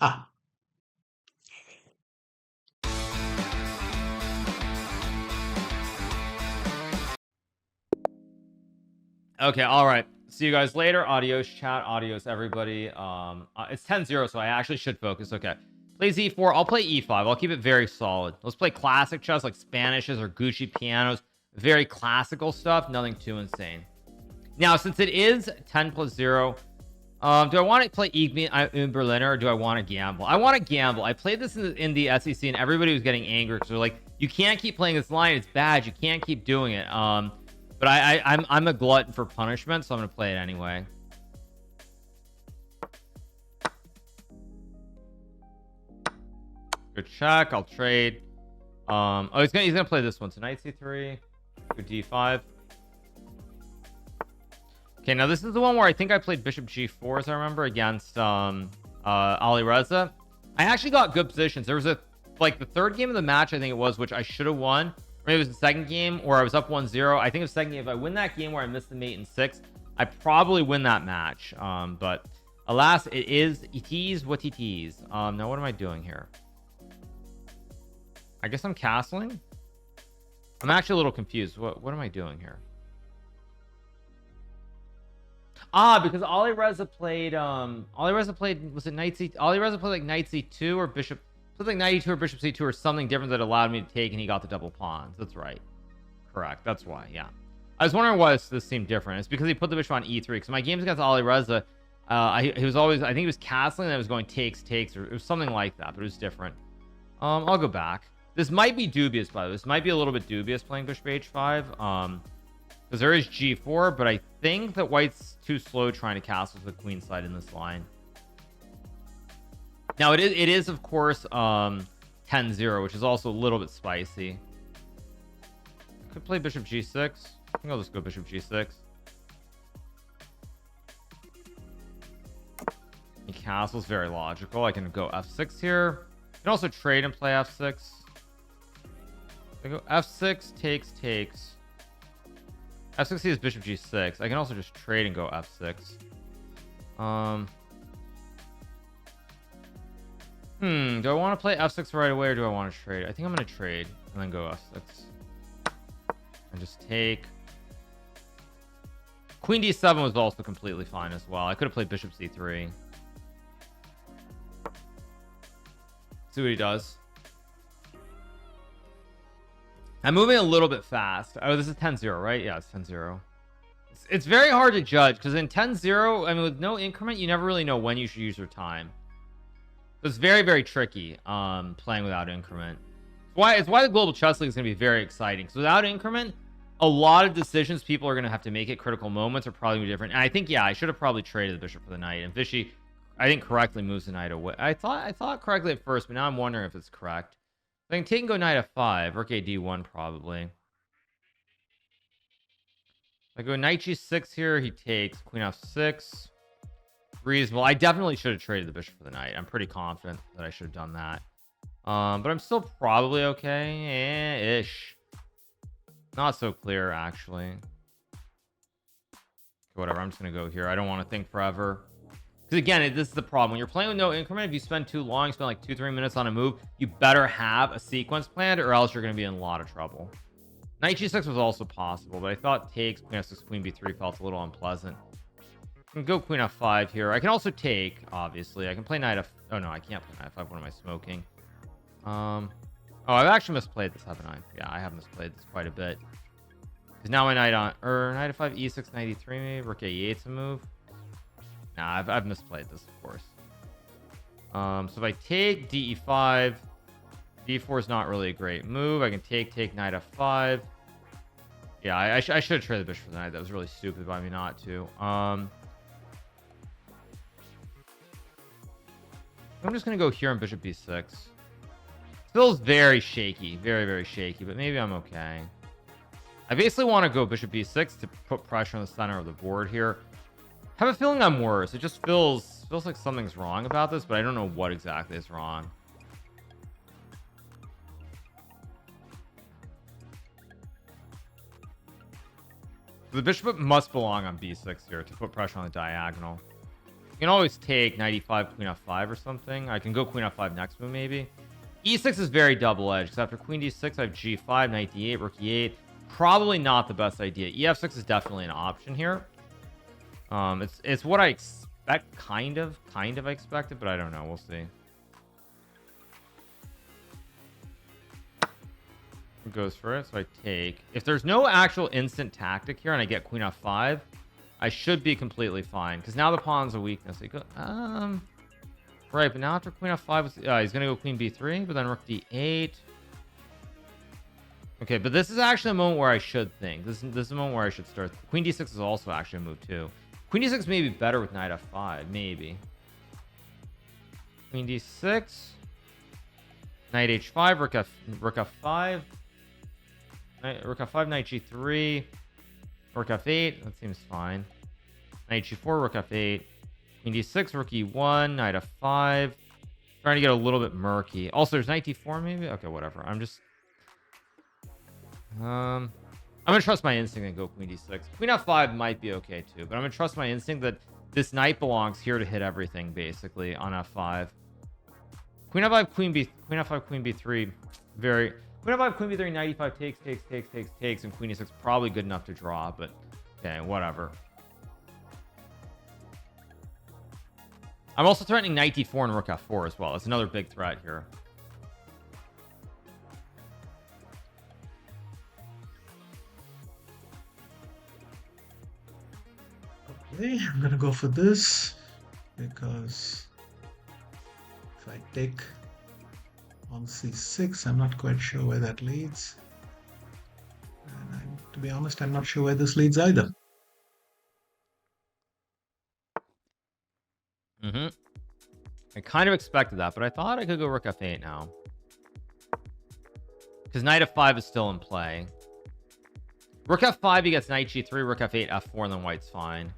Okay, all right. See you guys later. Adios, chat. Adios, everybody. It's 10-0, so I actually should focus. Okay. Play Z4. I'll play E5. I'll keep it very solid. Let's play classic chess like Spanishes or Gucci pianos. Very classical stuff. Nothing too insane. Now, since it is 10 plus 0, do I want to play Igni in Berliner or do I want to gamble? I want to gamble. I played this in the SEC and everybody was getting angry because they're like, you can't keep playing this line. It's bad. You can't keep doing it. But I'm a glutton for punishment, so I'm gonna play it anyway. Good check. I'll trade. Oh, he's gonna play this one. So knight c3, go d5. Okay, now this is the one where I think I played bishop g4, as I remember, against Ali Reza. I actually got good positions. There was like the third game of the match, I think it was, which I should have won. Maybe it was the second game where I was up 1-0. I think it was the second game. If I win that game where I missed the mate in 6, I probably win that match. But alas, it is what it is. Now what am I doing here? I guess I'm castling. I'm actually a little confused. What am I doing here? Because Ali Reza played was it knight c? Ali Reza played like knight c2 or bishop, something knight e2 or bishop c2 or something different that allowed me to take, and he got the double pawns. That's right. Correct. That's why. Yeah. I was wondering why this seemed different. It's because he put the bishop on e3. Because my games against Ali Reza, he was always, I think he was castling and I was going takes, or it was something like that, but it was different. I'll go back. This might be dubious, by the way. This might be a little bit dubious playing bishop h5. Because there is g4, but I think that white's too slow trying to castle the queen side in this line. Now it is of course 10-0, which is also a little bit spicy. I could play bishop g6. I think I'll just go bishop g6. The castle's very logical. I can go f6 here. I can also trade and play f6. I go f6 takes. f6 is bishop g6. I can also just trade and go f6. Do I want to play f6 right away or do I want to trade? I think I'm going to trade and then go f6 and just take. Queen d7 was also completely fine as well. I could have played bishop c3. See what he does. I'm moving a little bit fast. Oh, this is 10-0, right? Yeah, it's 10-0. It's very hard to judge because in 10-0, I mean, with no increment, you never really know when you should use your time. It's very, very tricky playing without increment. It's why the Global Chess League is going to be very exciting. Because without increment, a lot of decisions people are going to have to make at critical moments are probably going to be different. And I think, yeah, I should have probably traded the bishop for the knight. And Vishy, I think, correctly moves the knight away. I thought correctly at first, but now I'm wondering if it's correct. I can take and go knight f5, rook a d1 probably. I go knight g6 here, he takes queen f6. Reasonable. I definitely should have traded the bishop for the knight. I'm pretty confident that I should have done that. But I'm still probably okay ish. Not so clear actually. Whatever, I'm just gonna go here. I don't want to think forever. Because again, this is the problem. When you're playing with no increment, if you spend too long, you spend like 2-3 minutes on a move, you better have a sequence planned or else you're going to be in a lot of trouble. Knight g6 was also possible, but I thought takes, queen f6, queen b3 felt a little unpleasant. I can go queen f5 here. I can also take, obviously. I can play knight f... Oh, no, I can't play knight f5. What am I smoking? Oh, I've actually misplayed this, haven't I? Yeah, I have misplayed this quite a bit. Because now my knight on... knight f5, e6, knight e3 maybe. Rook a8's a move. Nah, I've misplayed this, of course. So if I take d5, d4 is not really a great move. I can take knight f5. Yeah, I should have traded the bishop for the knight. That was really stupid by me not to. I'm just gonna go here on bishop b6. Feels very shaky, very, very shaky, but maybe I'm okay. I basically want to go bishop b6 to put pressure on the center of the board here. I have a feeling I'm worse. It just feels like something's wrong about this, but I don't know what exactly is wrong. The bishop must belong on b6 here to put pressure on the diagonal. You can always take 95 queen f5 or something. I can go queen f5 next move maybe. E6 is very double-edged because after queen d6 I have g5, knight d8, rook e8. Probably not the best idea. ef6 is definitely an option here. It's what I expect, kind of I expected, but I don't know. We'll see. Who goes first? So I take. If there's no actual instant tactic here and I get queen f5, I should be completely fine because now the pawn's a weakness. Go, right, but now after queen f5, he's gonna go queen b3, but then rook d8. Okay, but this is actually a moment where I should think. This is a moment where I should start. Queen d6 is also actually a move too. Queen d6 may be better with knight f5, maybe. Queen d6, knight h5, rook f5, rook f5, knight g3, rook f8. That seems fine. Knight g4, rook f8, queen d6, rook e1, knight f5. Trying to get a little bit murky. Also, there's knight d4 maybe. Okay, whatever. I'm gonna trust my instinct and go queen d6. Queen f5 might be okay too, but I'm gonna trust my instinct that this knight belongs here to hit everything basically on f5. Queen f5, queen f5, queen b3. Queen f5, queen b3, knight e5 takes, and queen e6 probably good enough to draw, but okay, whatever. I'm also threatening knight d4 and rook f4 as well. That's another big threat here. Okay, I'm gonna go for this because if I take on c6, I'm not quite sure where that leads, and to be honest, I'm not sure where this leads either. I kind of expected that, but I thought I could go rook f8 now because knight f5 is still in play. Rook f5, he gets knight g3, rook f8, f4, and then white's fine.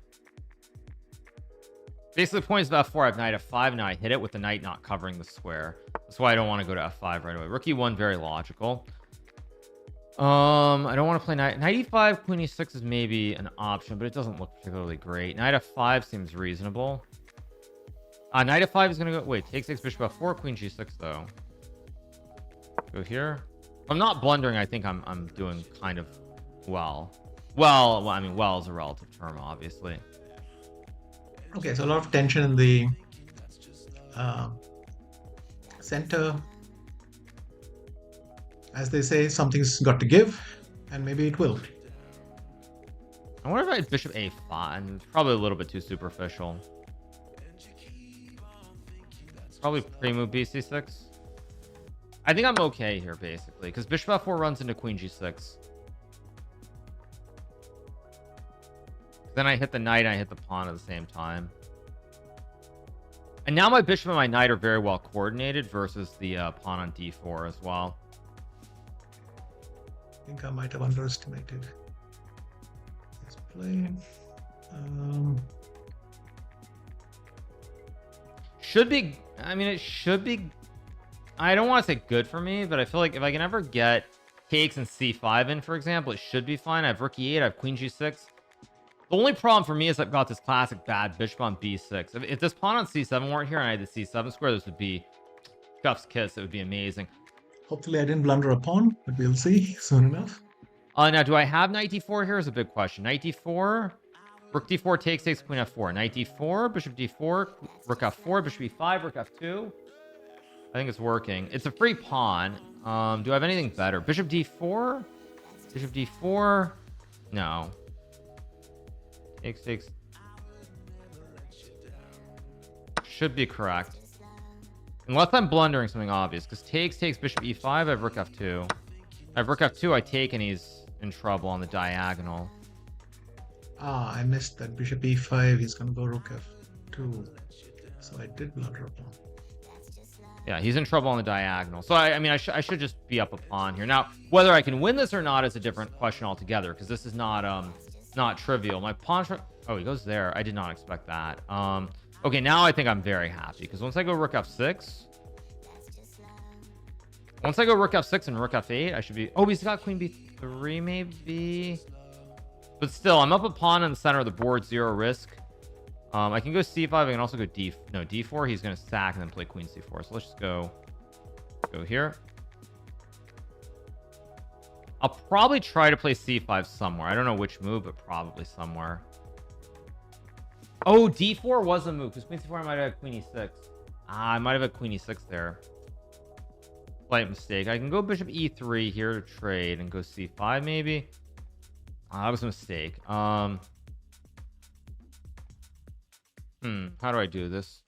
Basically, the point is f4. I have knight f5, and now I hit it with the knight not covering the square. That's why I don't want to go to f5 right away. Rook e1, very logical. I don't want to play knight e5. Queen e6 is maybe an option, but it doesn't look particularly great. Knight f5 seems reasonable. Knight f5 is gonna go. Wait, takes bishop f4, queen g6 though. Go here. If I'm not blundering, I think I'm doing kind of well. Well, I mean, well is a relative term, obviously. Okay, so a lot of tension in the center. As they say, something's got to give, and maybe it will. I wonder if I had bishop a5. It's probably a little bit too superficial. Probably pre-move bc6. I think I'm okay here, basically, because bishop f4 runs into queen g6. Then I hit the knight and I hit the pawn at the same time. And now my bishop and my knight are very well coordinated versus the pawn on d4 as well. I think I might have underestimated this play. Should be, I mean, it should be, I don't want to say good for me, but I feel like if I can ever get takes and c5 in, for example, it should be fine. I have rook e8, I have queen g6. The only problem for me is I've got this classic bad bishop on b6. If this pawn on c7 weren't here and I had the c7 square, this would be chef's kiss. It would be amazing. Hopefully I didn't blunder a pawn, but we'll see soon enough. Now, do I have knight d4 here is a big question. Knight d4, rook d4 takes, queen f4. Knight d4, bishop d4, rook f4, bishop e5, rook f2. I think it's working. It's a free pawn. Do I have anything better? Bishop d4? Bishop d4? No. Takes. Should be correct. Unless I'm blundering something obvious. Because takes bishop e5. I have rook f2. I have rook f2. I take and he's in trouble on the diagonal. I missed that bishop e5. He's going to go rook f2. So I did blunder a pawn. Yeah, he's in trouble on the diagonal. So I mean, I should just be up a pawn here. Now, whether I can win this or not is a different question altogether. Because this is not trivial. My pawn. Oh, he goes there. I did not expect that. Okay, now I think I'm very happy because once I go rook f6, and rook f8, I should be. Oh, he's got queen b3 maybe. But still, I'm up a pawn in the center of the board, 0 risk. I can go c5. I can also go d4. He's gonna sack and then play queen c4. So let's just go here. I'll probably try to play c5 somewhere. I don't know which move, but probably somewhere. Oh, d4 was a move because queen c4 I might have had queen e6. I might have had queen e6 there. Slight mistake. I can go bishop e3 here to trade and go c5 maybe. That was a mistake. How do I do this?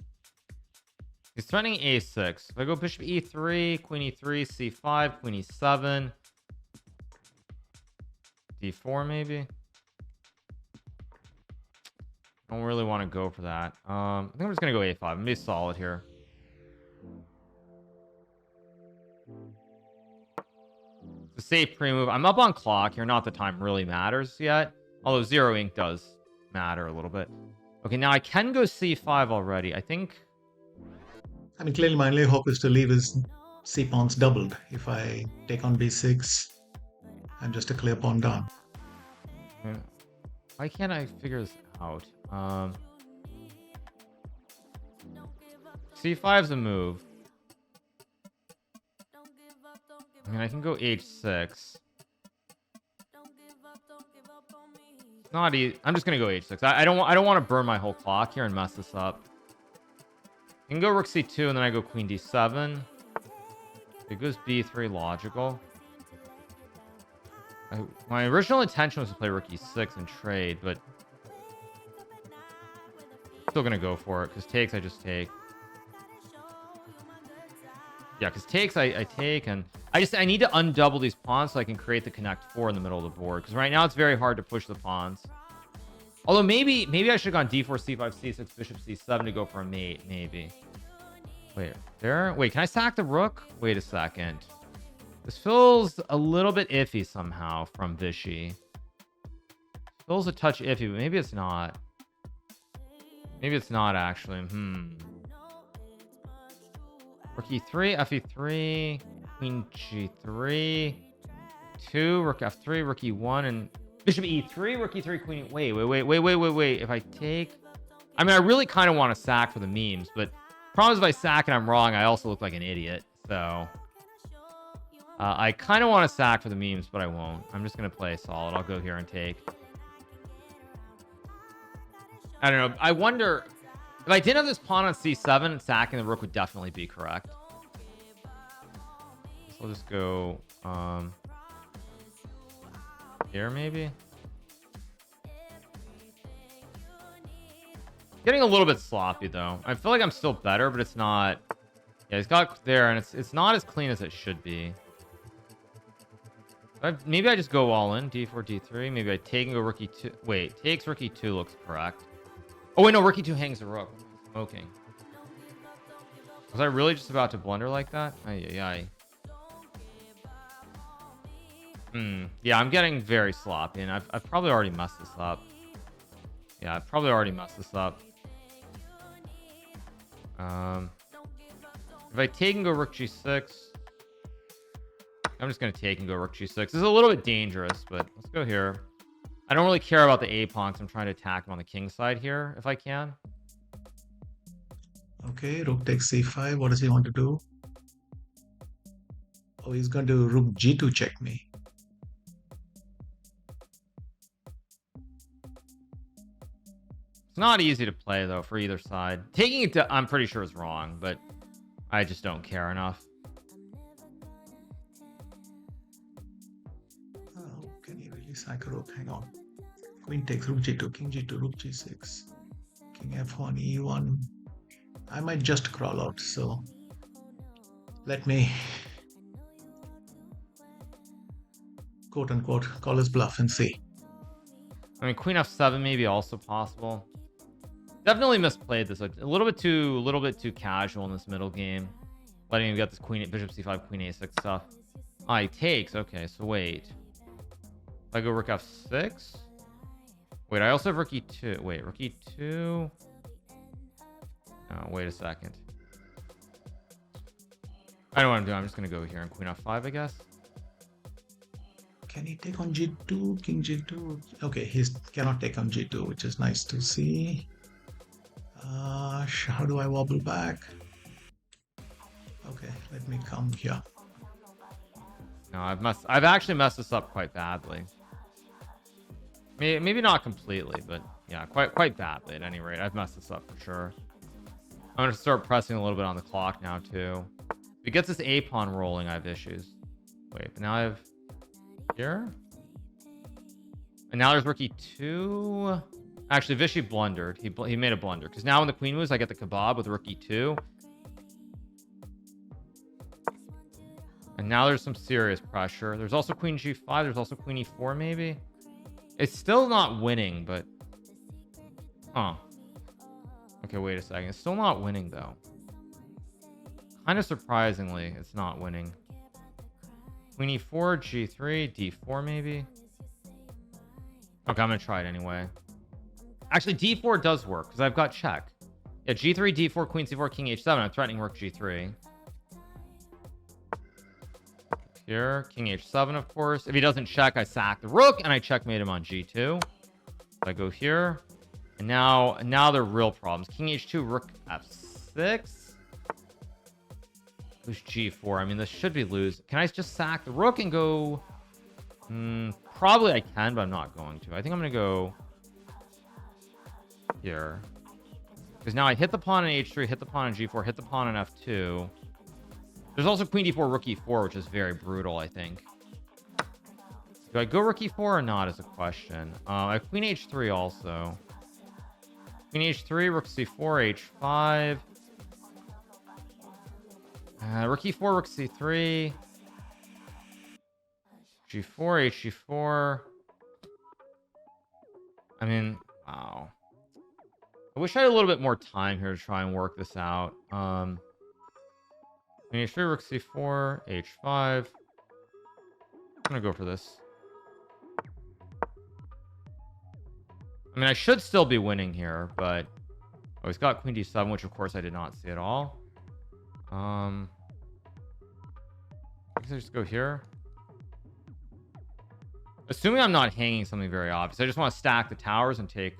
He's threatening a6. If I go bishop e3, queen e3, c5, queen e7, d4 maybe. I don't really want to go for that. I think I'm just gonna go a5. I'm gonna be solid here. It's a safe pre-move. I'm up on clock here. Not that time really matters yet, although zero ink does matter a little bit. Okay, now I can go c5 already. I think. I mean, clearly my only hope is to leave his c pawns doubled. If I take on b6, I'm just a clear pawn down. Why can't I figure this out? c5 is a move. I mean, I can go h6. Not easy. I'm just gonna go h6. I don't want to burn my whole clock here and mess this up. I can go rook c2 and then I go queen d7. It goes b3 logical. My original intention was to play rook e6 and trade, but still gonna go for it because takes I just take. Yeah, because takes I take, and I need to undouble these pawns so I can create the connect 4 in the middle of the board, because right now it's very hard to push the pawns. Although maybe I should have gone d4 c5 c6 bishop c7 to go for a mate. Maybe. Wait, can I sack the rook? Wait a second. This feels a little bit iffy somehow from Vishy. Feels a touch iffy, but maybe it's not. Maybe it's not actually. Rook e3, fe3, queen g3, 2, rook f3, rook e1, and bishop e3, rook e3, queen. Wait. If I take, I mean, I really kind of want to sack for the memes, but problem is if I sack and I'm wrong, I also look like an idiot. So I kind of want to sack for the memes, but I won't. I'm just gonna play solid. I'll go here and take. I don't know. I wonder. If I didn't have this pawn on c7, sacking the rook would definitely be correct. So we'll just go here maybe. Getting a little bit sloppy though. I feel like I'm still better, but it's not. Yeah, he's got there, and it's not as clean as it should be. Maybe I just go all in. d4, d3. Maybe I take and go rook e2. Wait, takes rook e2 looks correct. Oh wait, no, rook e2 hangs the rook. Smoking. Was I really just about to blunder like that? Ay. Yeah, I'm getting very sloppy, and I've probably already messed this up. Yeah, I've probably already messed this up. If I take and go rook g6, I'm just gonna take and go rook g6. This is a little bit dangerous, but let's go here. I don't really care about the a pawn, so I'm trying to attack him on the king side here if I can. Okay, rook takes c5. What does he want to do? Oh, he's going to rook g2 check me. It's not easy to play though for either side. Taking it to, I'm pretty sure is wrong, but I just don't care enough. Oh, can he really sack a rook? Hang on. Queen takes rook g2, king g2, rook g6, king f1, e1. I might just crawl out, so let me quote unquote call his bluff and see. I mean, queen f7 maybe also possible. Definitely misplayed this. A little bit too casual in this middle game, letting him get this queen, bishop c5, queen a6 stuff. Ah, he takes. Okay, so wait. If I go rook f6. Wait, I also have rook e2. Wait, rook e2. Oh, wait a second. I know what I'm doing. I'm just gonna go here and queen f5, I guess. Can he take on g2, king g2? Okay, he cannot take on g2, which is nice to see. How do I wobble back? Okay, let me come here. No, I've actually messed this up quite badly. Maybe not completely, but yeah, quite badly at any rate. I've messed this up for sure. I'm gonna start pressing a little bit on the clock now too. If it gets this A pawn rolling, I have issues. Wait, but now I have here, and now there's rook e2. Actually, Vishy blundered. He made a blunder because now when the queen moves, I get the kebab with rook e2. And now there's some serious pressure. There's also queen g5. There's also queen e4 maybe. It's still not winning, but... Huh. Okay, wait a second. It's still not winning, though. Kind of surprisingly, it's not winning. Queen e4, g3, d4 maybe. Okay, I'm going to try it anyway. Actually, d4 does work, because I've got check. Yeah, g3, d4, queen c4, king h7. I'm threatening rook g3. Here, king h7, of course. If he doesn't check, I sack the rook, and I checkmate him on g2. So I go here, and now they're real problems. King h2, rook f6. Who's g4? I mean, this should be lose. Can I just sack the rook and go? Probably I can, but I'm not going to. I think I'm going to go here, because now I hit the pawn on h3, hit the pawn on g4, hit the pawn on f2. There's also queen d4, rook e4, which is very brutal, I think. Do I go rook e4 or not is a question. I have queen h3 also. Queen h3, rook c4, h5. Rook e4, rook c3. g4, hg4. I mean, wow. I wish I had a little bit more time here to try and work this out. Queen h3, rook c4, h5. I'm gonna go for this. I mean, I should still be winning here, but oh, he's got queen d7, which of course I did not see at all. I guess I just go here. Assuming I'm not hanging something very obvious, I just want to stack the towers and take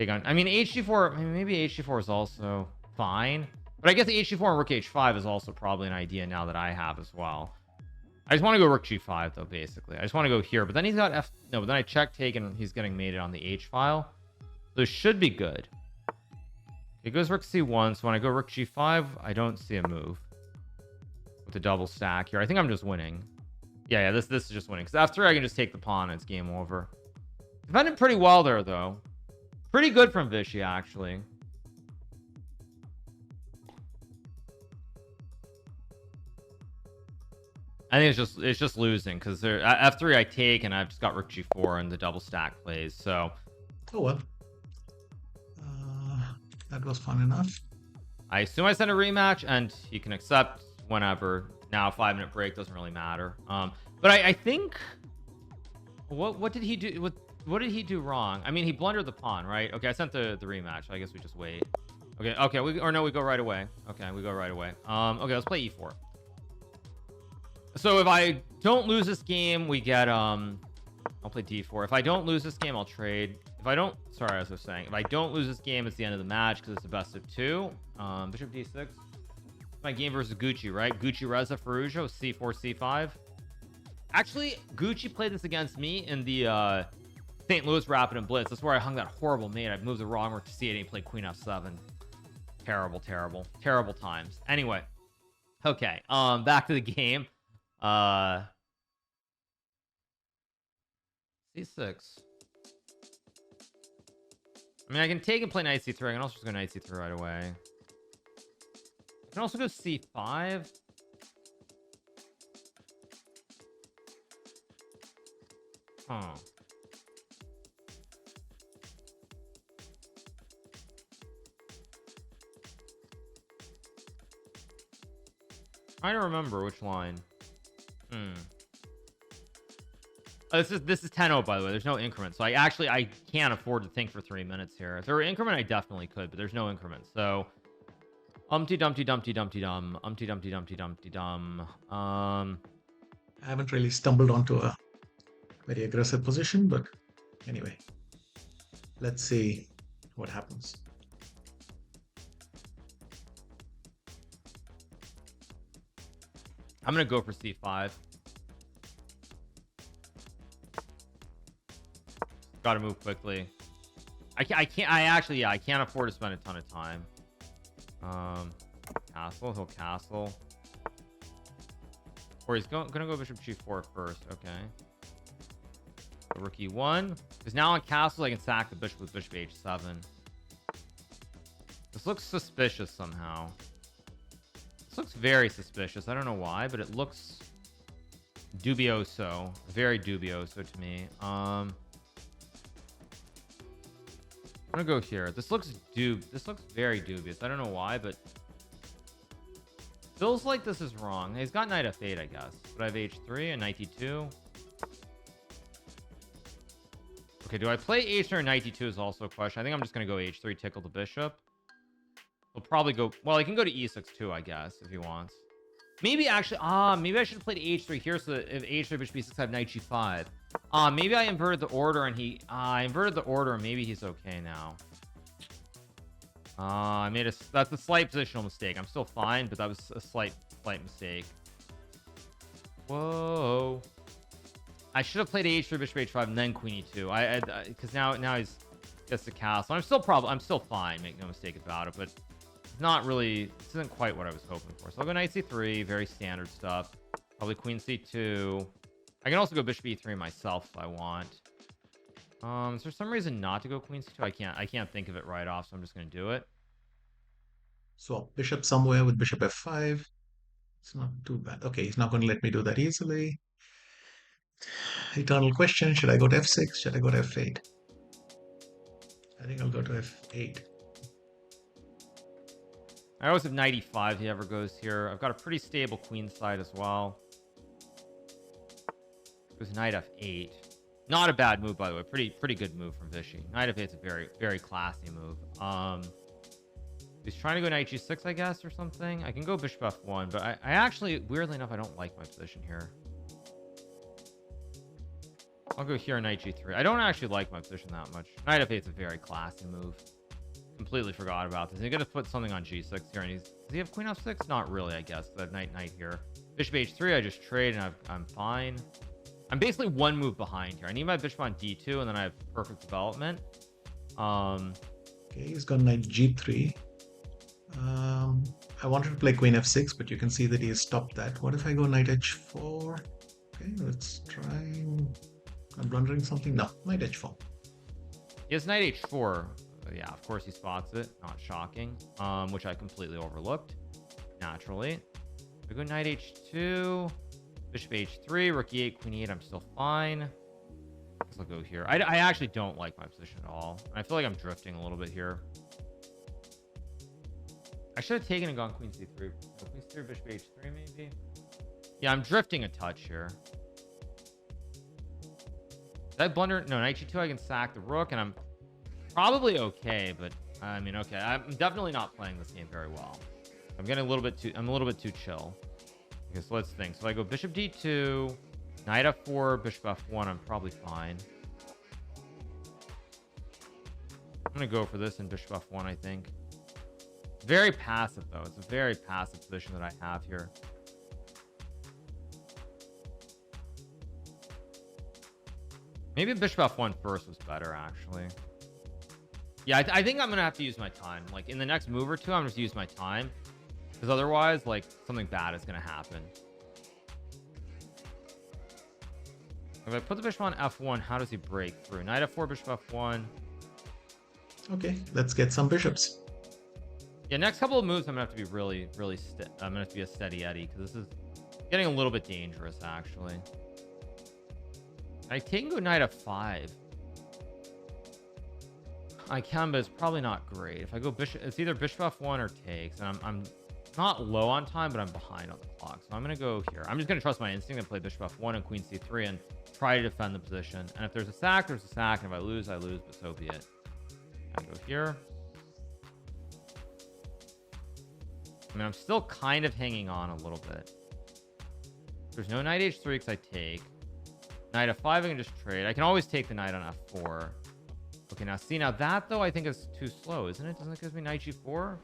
on. I mean, hg4. I mean, maybe hg4 is also fine. But I guess the hg4 and rook h5 is also probably an idea now that I have as well. I just want to go rook g5 though, basically. I just want to go here, but then he's got f. No, but then I check take and he's getting mated on the h file. So it should be good. It goes rook c1. So when I go rook g5, I don't see a move with the double stack here. I think I'm just winning. Yeah, this is just winning. Because f3 I can just take the pawn and it's game over. Defended pretty well there though. Pretty good from Vishy actually. I think it's just losing because f3 I take and I've just got rook g4 and the double stack plays. So oh well, that was fun enough. I assume I send a rematch and he can accept whenever. Now 5-minute break doesn't really matter. But I think what did he do? What did he do wrong? I mean, he blundered the pawn, right? Okay, I sent the rematch. So I guess we just wait. Okay, we go right away. Okay, we go right away. Okay, let's play e4. So if I don't lose this game, we get I'll play d4. If I don't lose this game, I'll trade. If I don't, sorry, as I was saying, if I don't lose this game, it's the end of the match because it's a best of 2. Bishop d6. My game versus Gucci, right? Gucci Reza Ferrugia, c4 c5. Actually, Gucci played this against me in the St. Louis Rapid and Blitz. That's where I hung that horrible mate. I moved the wrong rook to c8 and he played queen f7. Terrible times. Anyway, okay, back to the game. C6. I mean, I can take and play knight c3. I can also just go knight c3 right away. I can also go c5. Huh. Trying to remember which line. This is 10-0, by the way. There's no increment, so I can't afford to think for 3 minutes here. If there were increment, I definitely could, but there's no increment. So Dumpty Dumpty Dumpty Dumpty Dum. Dumpty Dumpty Dumpty Dumpty Dum. I haven't really stumbled onto a very aggressive position, but anyway, let's see what happens. I'm gonna go for c5. Gotta move quickly. I can't, yeah, I can't afford to spend a ton of time. Castle, he'll castle. Or he's gonna go bishop g4 first. Okay. So rook e1. Because now on castle, I can sack the bishop with bishop h7. This looks suspicious somehow. This looks very suspicious. I don't know why, but it looks dubioso. Very dubioso to me. I'm gonna go here. This looks very dubious. I don't know why, but feels like this is wrong. He's got knight f8, I guess. But I have h3 and knight d2. Okay, do I play h3 or knight d2 is also a question. I think I'm just gonna go h3, tickle the bishop. He'll probably go, well, he can go to e6 too, I guess, if he wants. Maybe actually, maybe I should have played h3 here so that if h3, bishop b6, I have knight g5. Maybe I inverted the order and I inverted the order and maybe he's okay now. That's a slight positional mistake. I'm still fine, but that was a slight mistake. Whoa. I should have played h3, bishop h5, and then queen e2. Because now he's gets the castle. I'm still fine. Make no mistake about it. But it's not really. This isn't quite what I was hoping for. So I'll go knight c3. Very standard stuff. Probably queen c2. I can also go bishop e3 myself if I want. Is there some reason not to go queen c2? I can't think of it right off, so I'm just gonna do it. Swap bishop somewhere with bishop f5. It's not too bad. Okay, he's not going to let me do that easily. Eternal question, should I go to f6? Should I go to f8? I think I'll go to f8. I always have knight e5 if he ever goes here. I've got a pretty stable queen side as well. Goes knight f8. Not a bad move, by the way. Pretty good move from Vishy. Knight f8 is a very classy move. He's trying to go knight g6, I guess, or something. I can go bishop f1, but I actually, weirdly enough, I don't like my position here. I'll go here, knight g3. I don't actually like my position that much. Knight f8 is a very classy move. Completely forgot about this. He's gonna put something on g6 here, and does he have queen f6? Not really, I guess. I have knight here. Bishop h3, I just trade, and I'm fine. I'm basically one move behind here. I need my bishop on d2, and then I have perfect development. Okay, he's got knight g3. I wanted to play queen f6, but you can see that he has stopped that. What if I go knight h4? Okay, let's try. I'm blundering something. No, knight h4. He has knight h4. Yeah, of course he spots it. Not shocking. Which I completely overlooked. Naturally. We go knight h2. Bishop h3. Rook e8, queen e8. I'm still fine. I guess I'll go here. I actually don't like my position at all. I feel like I'm drifting a little bit here. I should have taken and gone queen c3. Queen c3, bishop h3 maybe. Yeah, I'm drifting a touch here. Did I blunder? No, knight g2, I can sack the rook, and I'm probably okay, but I mean, okay. I'm definitely not playing this game very well. I'm getting a little bit too chill. Okay, so let's think. So I go bishop d2, knight f4, bishop f1, I'm probably fine. I'm gonna go for this in bishop f1, I think. Very passive, though. It's a very passive position that I have here. Maybe bishop f1 first was better, actually. Yeah, I think I'm going to have to use my time. Like, in the next move or two, I'm just use my time. Because otherwise, like, something bad is going to happen. If I put the bishop on f1, how does he break through? Knight f4, bishop f1. Okay, let's get some bishops. Yeah, next couple of moves, I'm gonna have to be really I'm gonna have to be a steady Eddie, because this is getting a little bit dangerous, actually. I can go knight f5. I can, but it's probably not great. If I go bishop, it's either bishop f1 or takes, and I'm not low on time, but I'm behind on the clock. So I'm gonna go here. I'm just gonna trust my instinct and play bishop f1 and queen c3 and try to defend the position. And if there's a sack, there's a sack, and if I lose, I lose, but so be it. I go here. I mean, I'm still kind of hanging on a little bit. There's no knight h3 because I take. Knight f5, I can just trade. I can always take the knight on f4. Okay, now see, now that, though, I think is too slow, isn't it? Doesn't it give me knight g4?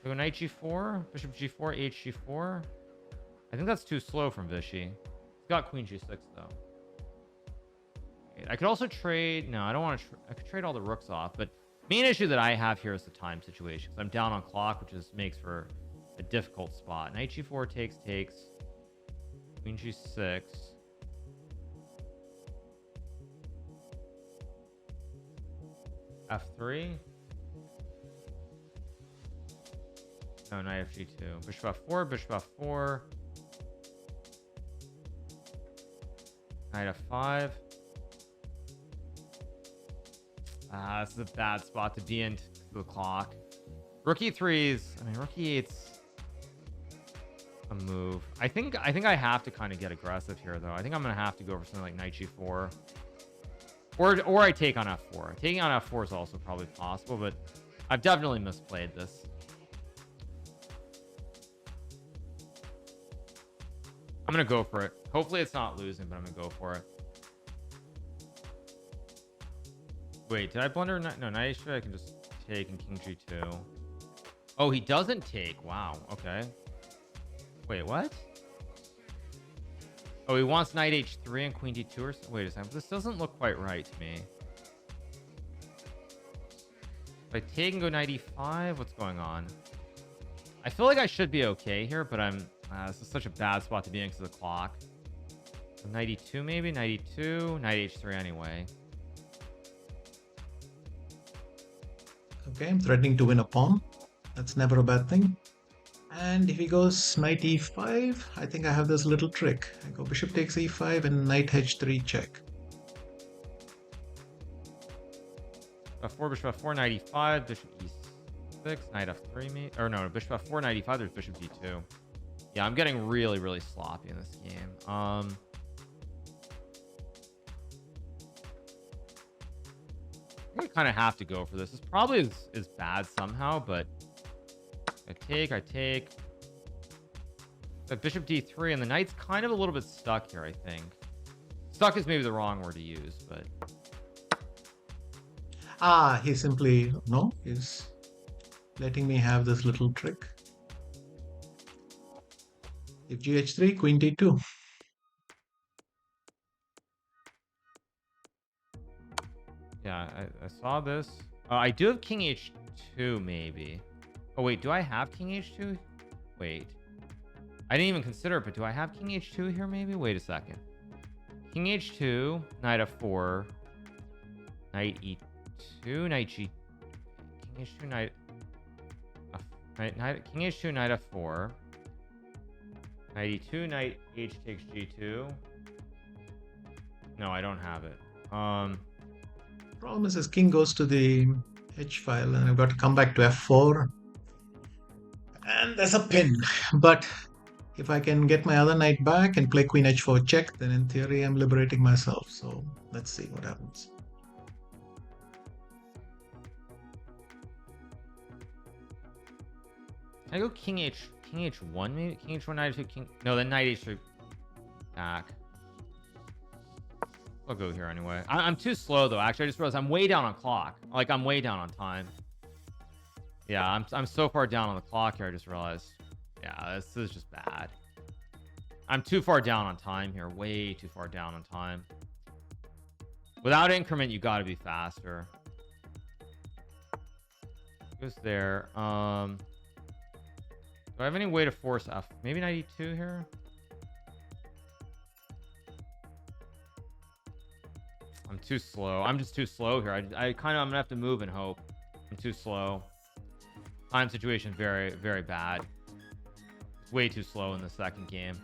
I go knight g4, bishop g4, h g4. I think that's too slow from Vishy. He's got queen g6 though. I could also trade. No, I don't want to. I could trade all the rooks off, but main issue that I have here is the time situation. Because I'm down on clock, which makes for a difficult spot. Knight g4 takes. Queen g6. f3. No, knight fg2. Bishop f4. Bishop f4. Knight f5. This is a bad spot to be in to the clock. Rook e3s. I mean, rook e8's a move. I think I have to kind of get aggressive here, though. I think I'm gonna have to go for something like knight g4, or I take on f4. Taking on f4 is also probably possible, but I've definitely misplayed this. I'm gonna go for it. Hopefully, it's not losing, but I'm gonna go for it. Wait, did I blunder? No, knight h3 I can just take and king g2. Oh, he doesn't take. Wow. Okay. Wait, what? Oh, he wants knight h3 and queen d2 or something. Wait a second. This doesn't look quite right to me. If I take and go knight e5, what's going on? I feel like I should be okay here, but I'm... this is such a bad spot to be in because of the clock. So knight e2 maybe? Knight e2? Knight h3 anyway. Okay, I'm threatening to win a pawn. That's never a bad thing. And if he goes knight e5, I think I have this little trick. I go bishop takes e5 and knight h3 check. f4, bishop f4, knight e5, bishop e6, knight f3, maybe? Or no, bishop f4, knight e5, there's bishop d2. Yeah, I'm getting really, really sloppy in this game. I kind of have to go for this. This probably is bad somehow, but I take. But bishop d3 and the knight's kind of a little bit stuck here, I think. Stuck is maybe the wrong word to use, but... He simply... No, he's letting me have this little trick. If gh3, queen d2. Yeah, I saw this. I do have king h2, maybe. Oh, wait, do I have king h2? Wait. I didn't even consider it, but do I have king h2 here, maybe? Wait a second. King h2, knight f4, knight e2, knight g... King h2, knight... King h2, knight f4, knight e2, knight h takes g2. No, I don't have it. Problem is his king goes to the h file and I've got to come back to f4. And there's a pin. But if I can get my other knight back and play queen h4 check, then in theory I'm liberating myself. So let's see what happens. Can I go king h1 maybe? King h1, knight h2, king... No, then knight h3 back. I'll go here anyway. I'm too slow though. Actually, I just realized I'm way down on clock. Like I'm way down on time. Yeah, I'm so far down on the clock here. I just realized. Yeah, this is just bad. I'm too far down on time here. Way too far down on time. Without increment, you got to be faster. Goes there. Do I have any way to force F? Maybe knight e2 here. I'm too slow. I'm just too slow here. I'm gonna have to move and hope. I'm too slow. Time situation very, very bad. Way too slow in the second game.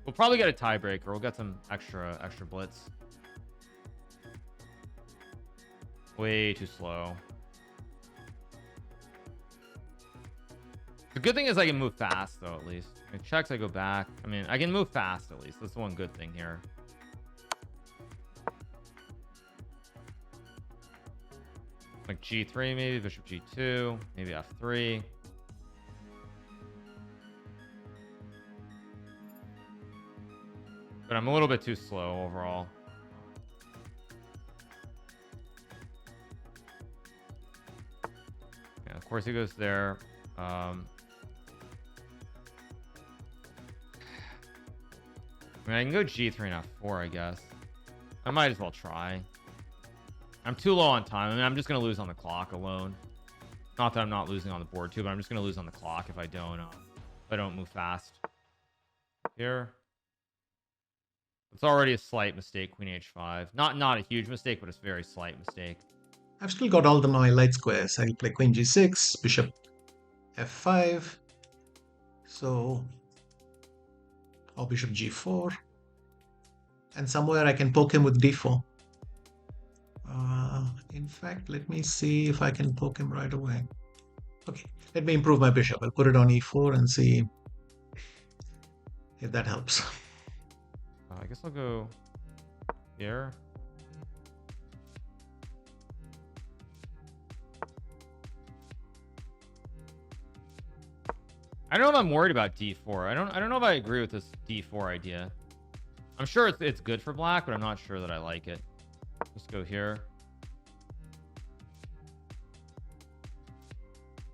We'll probably get a tiebreaker. We'll get some extra blitz. Way too slow. The good thing is I can move fast though, at least. It checks, I go back. I mean, I can move fast at least. That's the one good thing here. Like g3 maybe, bishop g2, maybe f3. But I'm a little bit too slow overall. Yeah, of course he goes there. I mean, I can go G3 and F4, I guess. I might as well try. I'm too low on time. I mean, I'm just gonna lose on the clock alone. Not that I'm not losing on the board too, but I'm just gonna lose on the clock if I don't move fast. Here. It's already a slight mistake, Queen H5. Not a huge mistake, but it's a very slight mistake. I've still got all my light squares. I'll play Queen G6, Bishop F5. So, or Bishop G4. And somewhere I can poke him with D4. In fact, let me see if I can poke him right away. Okay, let me improve my bishop. I'll put it on E4 and see if that helps. I guess I'll go here. I don't know if I'm worried about D4. I don't know if I agree with this D4 idea. I'm sure it's good for black, but I'm not sure that I like it. Let's go here.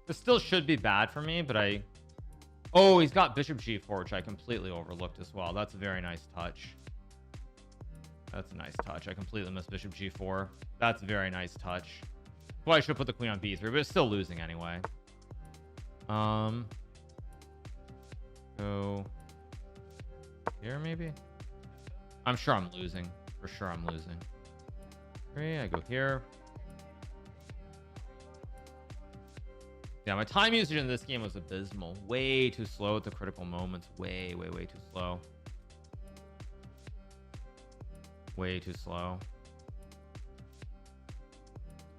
This still should be bad for me, but oh, he's got Bishop G4, which I completely overlooked as well. That's a very nice touch. That's a nice touch. I completely missed Bishop G4. That's a very nice touch. Well, I should have put the queen on B3, but it's still losing anyway. Go here maybe. I'm sure I'm losing. For sure I'm losing. Three, I go here. Yeah, my time usage in this game was abysmal. Way too slow at the critical moments. Way too slow. Way too slow.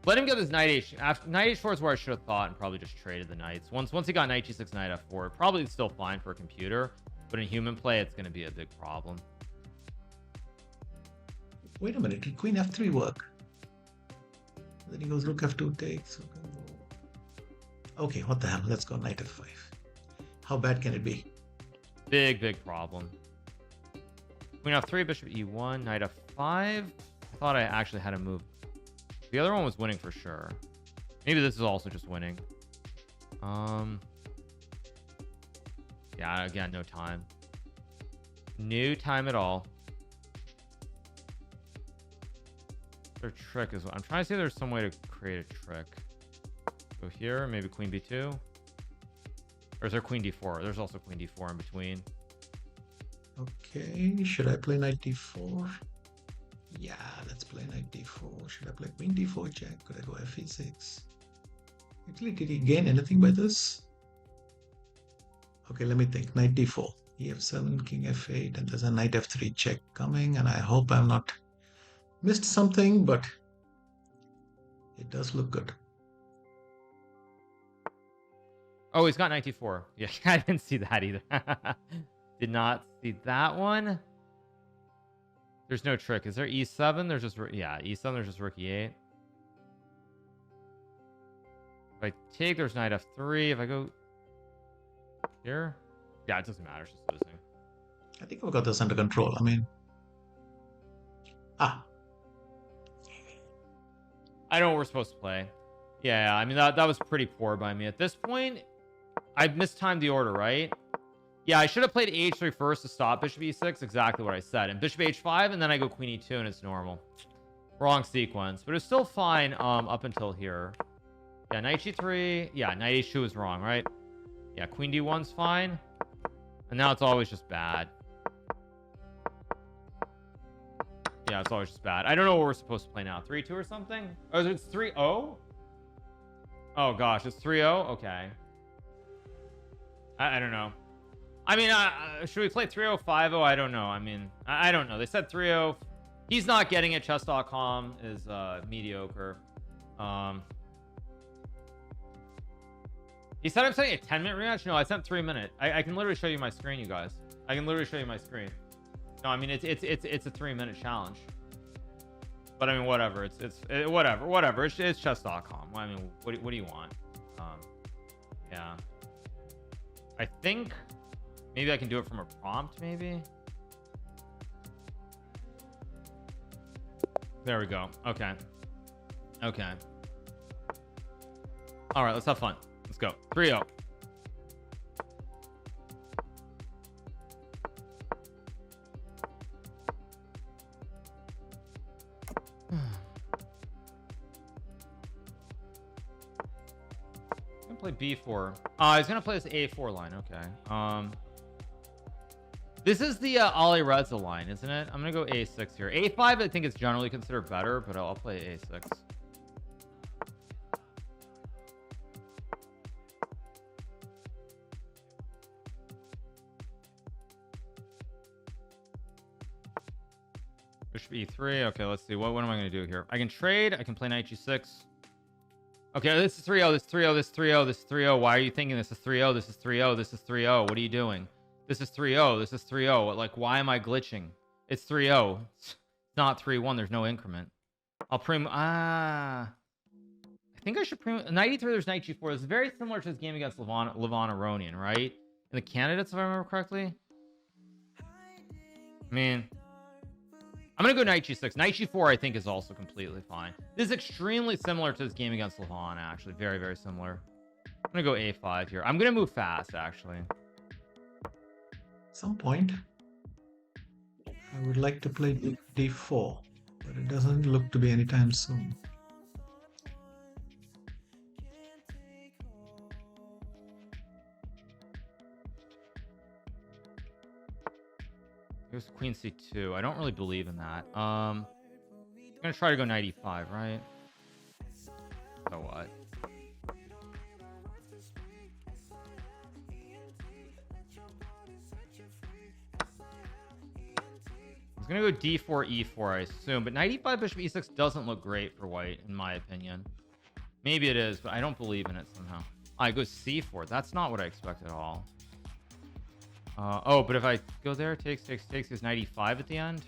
Let him get his knight h. After knight h4 is where I should have thought and probably just traded the knights. Once he got knight g6, knight f4, probably still fine for a computer, but in human play, it's going to be a big problem. Wait a minute, did queen f3 work? Then he goes rook f2 takes. Okay, what the hell? Let's go knight f5. How bad can it be? Big problem. Queen f3, bishop e1, knight f5. I thought I actually had a move. The other one was winning for sure. Maybe this is also just winning. Yeah, again, no time. No time at all. Their trick is I'm trying to see if there's some way to create a trick. Go here, maybe queen b2. Or is there queen d4? There's also queen d4 in between. Okay, should I play knight d4? Yeah, let's play knight d4. Should I play queen d4 check? Could I go fe6? Actually, did he gain anything by this? Okay, let me think. Knight d4, ef7, king f8, and there's a knight f3 check coming, and I hope I'm not missed something, but it does look good. Oh, he's got knight d4. Yeah, I didn't see that either. Did not see that one. There's no trick. Is there e7? There's just, yeah, e7, there's just rook e8. If I take, there's knight f3. If I go here, yeah, it doesn't matter. It's just losing. I think I've got this under control. I mean, I know what we're supposed to play. Yeah, I mean, that was pretty poor by me. At this point, I mistimed the order, right? Yeah, I should have played h3 first to stop bishop e6. Exactly what I said. And bishop h5, and then I go queen e2, and it's normal. Wrong sequence. But it's still fine up until here. Yeah, knight g3. Yeah, knight h2 is wrong, right? Yeah, queen d1's fine. And now it's always just bad. Yeah, it's always just bad. I don't know what we're supposed to play now. 3-2 or something? Oh, it's 3-0? Oh, gosh. It's 3-0? Okay. I don't know. I mean, should we play 3-0, 5-0? I don't know. I mean, I don't know. They said 3-0. He's not getting it. Chess.com is mediocre. He said I'm setting a 10-minute rematch. No, I sent 3-minute. I can literally show you my screen, you guys. I can literally show you my screen. No, I mean it's a 3-minute challenge. But I mean, whatever. Whatever. It's chess.com. I mean, what do you want? Yeah. I think maybe I can do it from a prompt. Maybe. There we go. Okay. Okay. All right. Let's have fun. Let's go. 3-0. play b4. He's gonna play this a4 line. Okay. This is the Ali Reza line, isn't it? I'm gonna go a6 here. a5 I think is generally considered better, but I'll play a6. Bishop e3. Okay, let's see. What am I going to do here? I can trade. I can play knight g6. Okay, this is 3-0. This is 3-0. This is 3-0. This is 3-0. Why are you thinking this is 3-0? This is 3-0. This is 3-0. What are you doing? This is 3-0. This is 3-0. Like, why am I glitching? It's 3-0. It's not 3-1. There's no increment. I'll I think I should knight e3. There's knight g4. It's very similar to his game against Levon Aronian, right? And the candidates, if I remember correctly. I mean, I'm going to go knight g6. Knight g4, I think, is also completely fine. This is extremely similar to his game against Levon, actually. Very, very similar. I'm going to go a5 here. I'm going to move fast, actually. At some point, I would like to play d4, but it doesn't look to be anytime soon. Here's queen c2. I don't really believe in that. I'm gonna try to go knight e5, right? So what? He's gonna go d4 e4, I assume, but knight e5 bishop e6 doesn't look great for white, in my opinion. Maybe it is, but I don't believe in it somehow. I go c4. That's not what I expect at all. Oh, but if I go there, takes, is knight e5 at the end.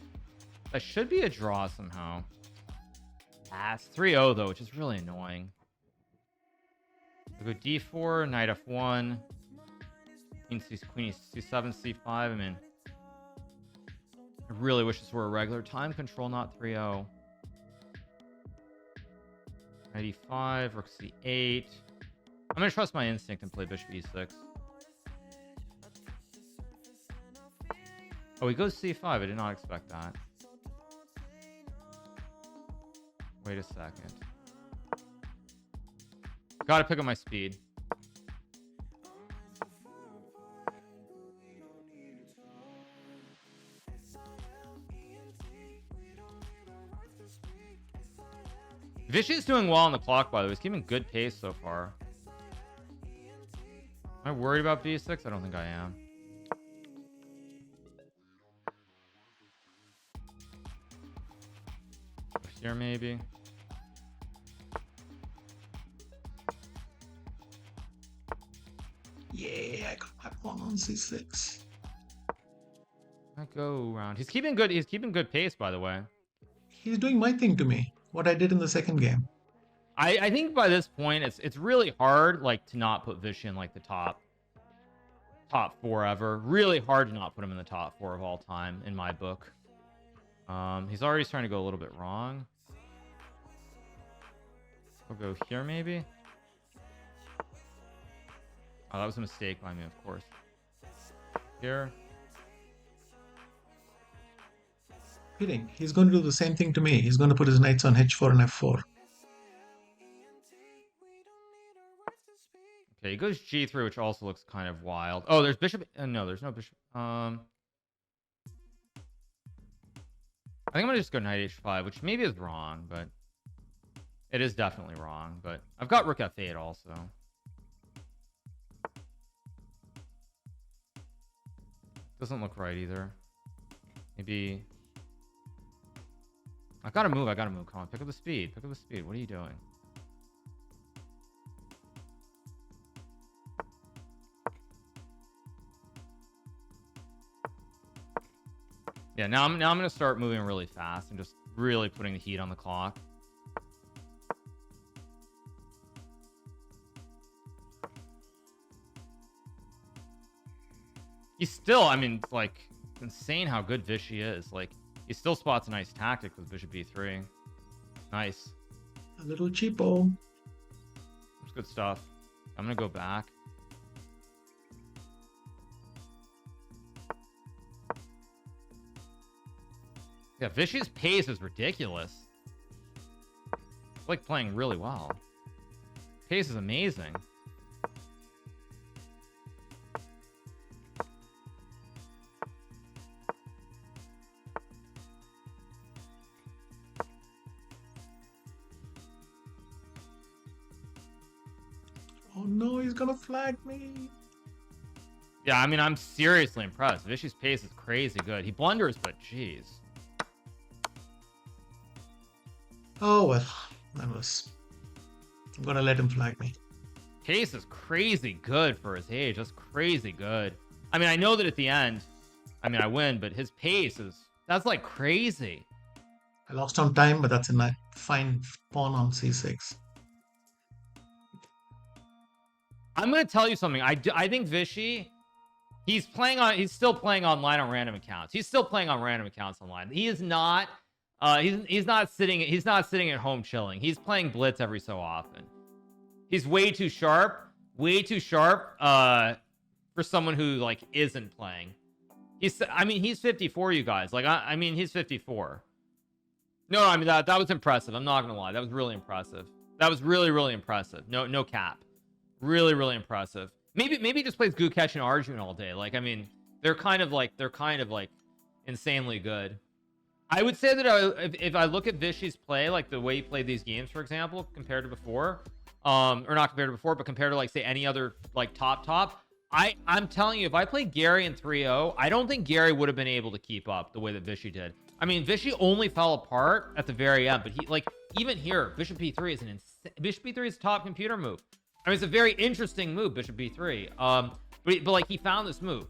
That should be a draw somehow. It's 3-0 though, which is really annoying. I go d4, knight f1, queen c7, c5. I mean, I really wish this were a regular time control, not 3-0. Knight e5, rook c8. I'm gonna trust my instinct and play bishop e6. Oh, he goes c5. I did not expect that. Wait a second. Gotta pick up my speed. Vishy's doing well on the clock, by the way. He's keeping good pace so far. Am I worried about b6? I don't think I am. Here maybe. Yeah, I got my pawn on c6. I go around. He's keeping good pace, by the way. He's doing my thing to me. What I did in the second game. I think by this point it's really hard like to not put Vishy in like the top 4 ever. Really hard to not put him in the top 4 of all time in my book. He's already starting to go a little bit wrong. We'll go here maybe. Oh, that was a mistake by me, of course. Here. Kidding. He's going to do the same thing to me. He's going to put his knights on h4 and f4. Okay, he goes g3, which also looks kind of wild. Oh, there's bishop. No, there's no bishop. I think I'm gonna just go knight h5, which maybe is wrong, but it is definitely wrong. But I've got rook f8 also. Doesn't look right either. Maybe I gotta move. Come on, pick up the speed. What are you doing? Yeah, now I'm gonna start moving really fast and just really putting the heat on the clock. He's still, I mean, like, it's insane how good Vishy is. Like, he still spots a nice tactic with bishop b3. Nice. A little cheapo. That's good stuff. I'm gonna go back. Yeah, Vishy's pace is ridiculous. It's like playing really well. Pace is amazing. gonna flag me. Yeah, I mean, I'm seriously impressed. Vishy's pace is crazy good. He blunders, but jeez. Oh well, I'm gonna let him flag me. Pace is crazy good for his age. That's crazy good. I mean, I know that at the end, I mean, I win, but his pace that's like crazy. I lost on time, but that's a nice, fine pawn on c6. I'm gonna tell you something. I think Vishy, he's still playing online on random accounts. He's still playing on random accounts online. He is not. He's not sitting at home chilling. He's playing blitz every so often. He's way too sharp for someone who like isn't playing. I mean, he's 54, you guys. Like, I mean, he's 54. No, I mean, that was impressive. I'm not gonna lie, that was really impressive. That was really, really impressive. No cap. Really, really impressive. Maybe he just plays Gukesh and Arjun all day. Like, I mean, they're kind of like insanely good. I would say that if I look at Vishy's play, like the way he played these games, for example, compared to before, or not compared to before, but compared to like say any other like top, I'm telling you, if I played Gary in 3-0, I don't think Gary would have been able to keep up the way that Vishy did. I mean, Vishy only fell apart at the very end, but he like even here, Bishop B3 is Bishop B3 is a top computer move. I mean, it's a very interesting move, Bishop B3. But like he found this move.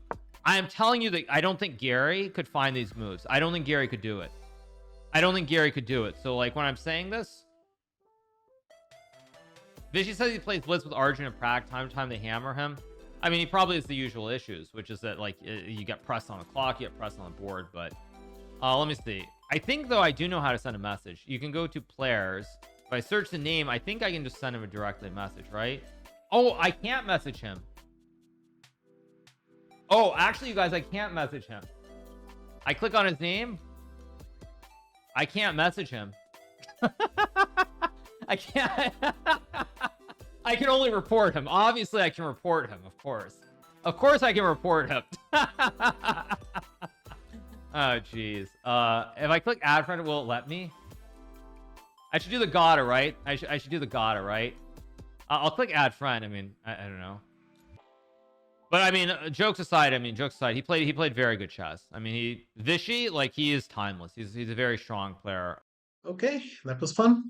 I am telling you that I don't think Gary could find these moves. I don't think Gary could do it. So like when I'm saying this, Vishy says he plays blitz with Arjun and Prague. Time to time they hammer him. I mean, he probably has the usual issues, which is that like you get pressed on the clock, you get pressed on the board. But let me see. I think though I do know how to send a message. You can go to players. If I search the name, I think I can just send him a directly message, right? Oh, I can't message him. Oh, actually, you guys, I can't message him. I click on his name. I can't message him. I can't. I can only report him. Obviously, I can report him, of course. Of course, I can report him. Oh, jeez. If I click add friend, will it let me? I should do the Gata, right? I should do the Gata, right? I'll click add friend. I mean, I don't know. But I mean, jokes aside, he played very good chess. I mean, Vishy, like, he is timeless. He's a very strong player. Okay, that was fun.